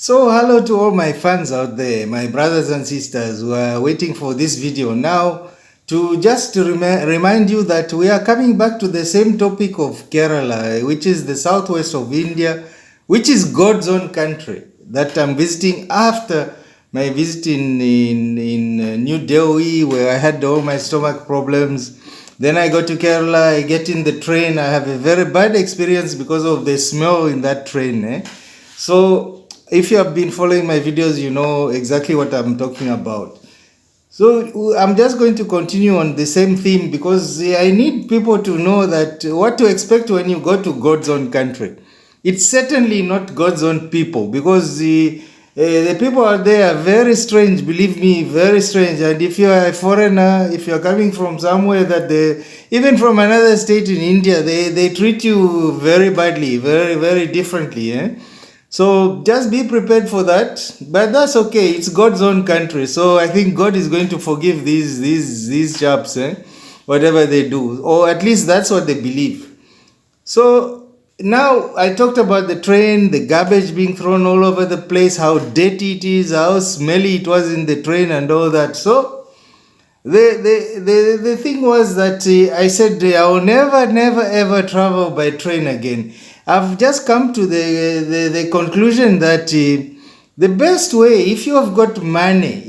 So, hello to all my fans out there, my brothers and sisters who are waiting for this video now. To remind you that we are coming back to the same topic of Kerala, which is the southwest of India, which is God's own country that I'm visiting after my visit in New Delhi, where I had all my stomach problems. Then I go to Kerala, I get in the train, I have a very bad experience because of the smell in that train. So, if you have been following my videos, you know exactly what I'm talking about. So I'm just going to continue on the same theme because I need people to know that what to expect when you go to God's own country. It's certainly not God's own people because the people out there are very strange, believe me, very strange. And if you are a foreigner, if you are coming from somewhere that even from another state in India, they treat you very badly, very, very differently. So just be prepared for that, but that's okay. It's God's own country, so I think God is going to forgive these chaps, whatever they do, or at least that's what they believe. So now I talked about the train, the garbage being thrown all over the place, how dirty it is, how smelly it was in the train, and all that. So the thing was that I said I will never ever travel by train again. I've just come to the conclusion that the best way, if you have got money,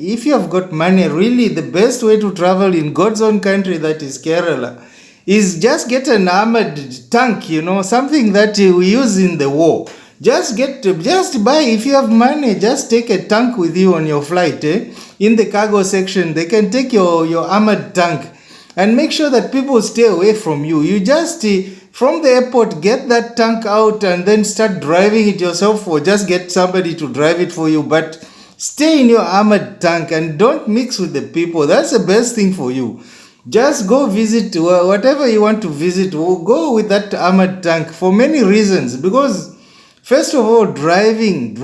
really the best way to travel in God's own country, that is Kerala, is just get an armored tank, something that we use in the war. Just buy, if you have money, just take a tank with you on your flight. In the cargo section, they can take your armored tank and make sure that people stay away from you. You just from the airport get that tank out and then start driving it yourself, or just get somebody to drive it for you, but stay in your armored tank and don't mix with the people. That's the best thing for you. Just go visit whatever you want to visit. Go with that armored tank for many reasons, because first of all, driving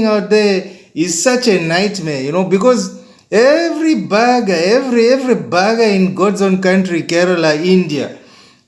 out there is such a nightmare, because every bagger in God's own country, Kerala, India,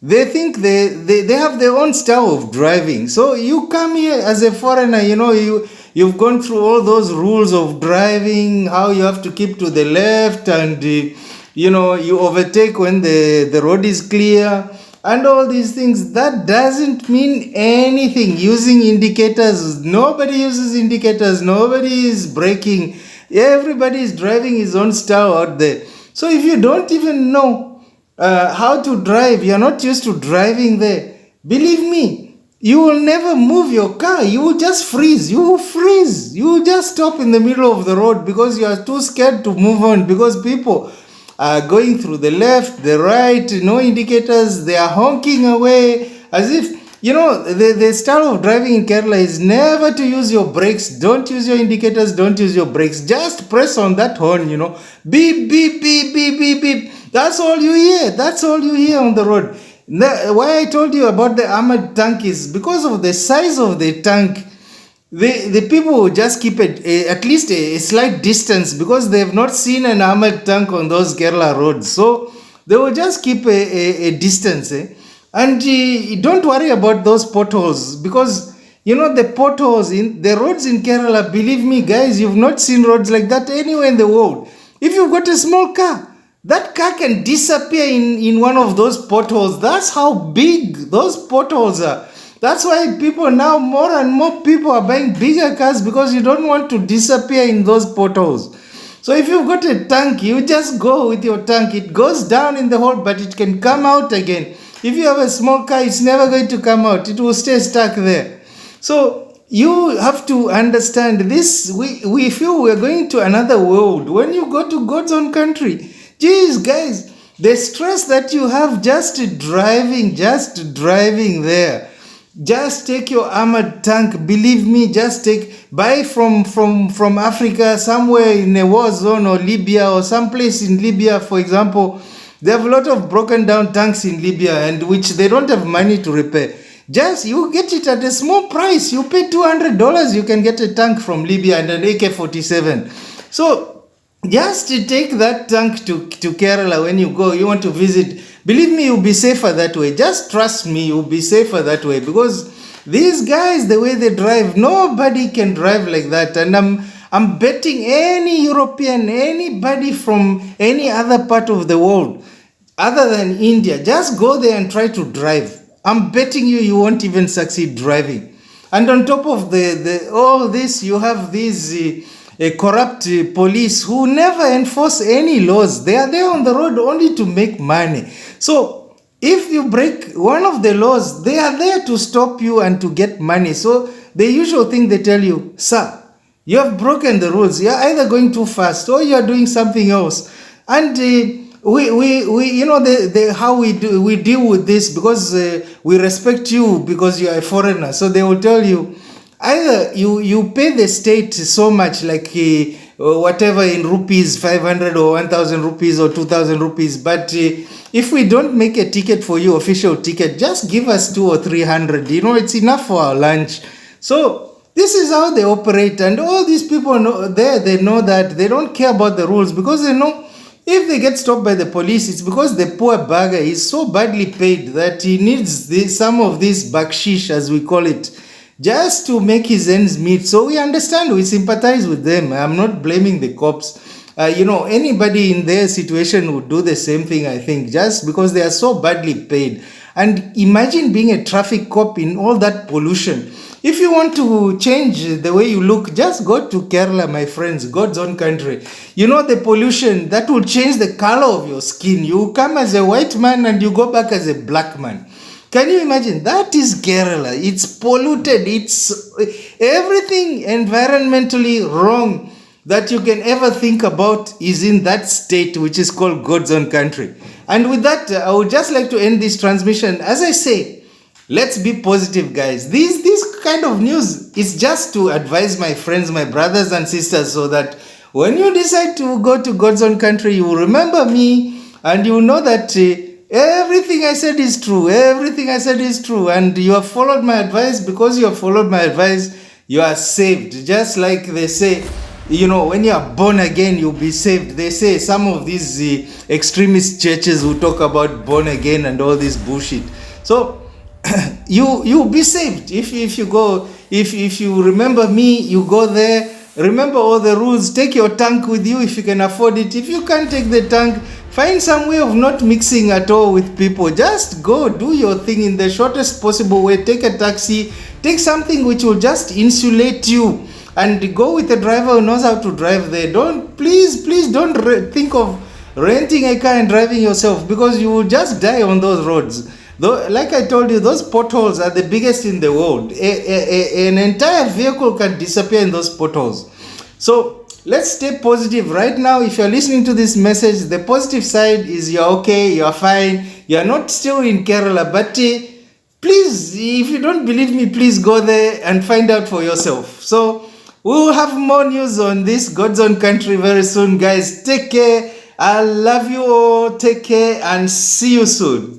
they think they have their own style of driving. So you come here as a foreigner, you've gone through all those rules of driving, how you have to keep to the left, and you overtake when the road is clear, and all these things. That doesn't mean anything. Using indicators, nobody uses indicators, nobody is braking, everybody is driving his own style out there. So if you don't even know how to drive, you're not used to driving there, believe me, you will never move your car. You will just freeze. You will just stop in the middle of the road because you are too scared to move on, because people are going through the left, the right, no indicators. They are honking away as if, the style of driving in Kerala is never to use your brakes. Don't use your indicators, don't use your brakes. Just press on that horn, beep, beep, beep, beep, beep, beep. That's all you hear. That's all you hear on the road. Why I told you about the armored tank is because of the size of the tank. The people will just keep at least a slight distance, because they have not seen an armored tank on those Kerala roads. So they will just keep a distance. And don't worry about those potholes, because the potholes in the roads in Kerala, believe me guys, you've not seen roads like that anywhere in the world. If you've got a small car, that car can disappear in one of those potholes. That's how big those potholes are. That's why people now, more and more people are buying bigger cars, because you don't want to disappear in those potholes. So if you've got a tank, you just go with your tank. It goes down in the hole, but it can come out again. If you have a small car, it's never going to come out. It will stay stuck there. So you have to understand this. We feel we're going to another world when you go to God's own country. Jeez, guys, the stress that you have just driving there. Just take your armored tank. Believe me, buy from Africa, somewhere in a war zone, or Libya, or someplace in Libya, for example. They have a lot of broken down tanks in Libya, and which they don't have money to repair. Just you get it at a small price. You pay $200, you can get a tank from Libya and an AK-47. So Just to take that tank to Kerala when you go, you want to visit. Believe me, you'll be safer that way. Just trust me, you'll be safer that way because these guys, the way they drive, nobody can drive like that. And I'm betting any European, anybody from any other part of the world other than India, just go there and try to drive. I'm betting you, you won't even succeed driving. And on top of the all this, you have these corrupt police who never enforce any laws. They are there on the road only to make money. So if you break one of the laws, they are there to stop you and to get money. So the usual thing they tell you, sir, you have broken the rules. You are either going too fast or you are doing something else. And we you know how we deal with this because we respect you because you are a foreigner. So they will tell you either you pay the state so much like whatever in rupees 500 or 1000 rupees or 2000 rupees, but if we don't make a ticket for you, official ticket, just give us 2 or 300, you know, it's enough for our lunch. So this is how they operate, and all these people know there, they know that they don't care about the rules because they know if they get stopped by the police, it's because the poor beggar is so badly paid that he needs some of this bakshish, as we call it, just to make his ends meet. So we understand, we sympathize with them. I'm not blaming the cops. You know, anybody in their situation would do the same thing, I think, just because they are so badly paid. And imagine being a traffic cop in all that pollution. If you want to change the way you look, just go to Kerala, my friends, God's own country. You know, the pollution, that will change the color of your skin. You come as a white man and you go back as a black man. Can you imagine? That is Kerala. It's polluted. It's everything environmentally wrong that you can ever think about is in that state, which is called God's own country. And with that, I would just like to end this transmission. As I say, let's be positive, guys. This kind of news is just to advise my friends, my brothers and sisters, so that when you decide to go to God's own country, you will remember me and you will know that everything I said is true. Everything I said is true. And you have followed my advice. Because you have followed my advice, you are saved. Just like they say, you know, when you are born again, you'll be saved. They say some of these extremist churches who talk about born again and all this bullshit. So you'll be saved if you go, if you remember me, you go there, remember all the rules, take your tank with you if you can afford it. If you can't take the tank, find some way of not mixing at all with people. Just go do your thing in the shortest possible way. Take a taxi, take something which will just insulate you, and go with a driver who knows how to drive there. Don't, please don't think of renting a car and driving yourself, because you will just die on those roads. Though, like I told you, those potholes are the biggest in the world. An entire vehicle can disappear in those potholes. So let's stay positive right now. If you're listening to this message, the positive side is you're okay, you're fine, you're not still in Kerala, but please, if you don't believe me, please go there and find out for yourself. So we will have more news on this God's own country very soon, guys. Take care. I love you all. Take care and see you soon.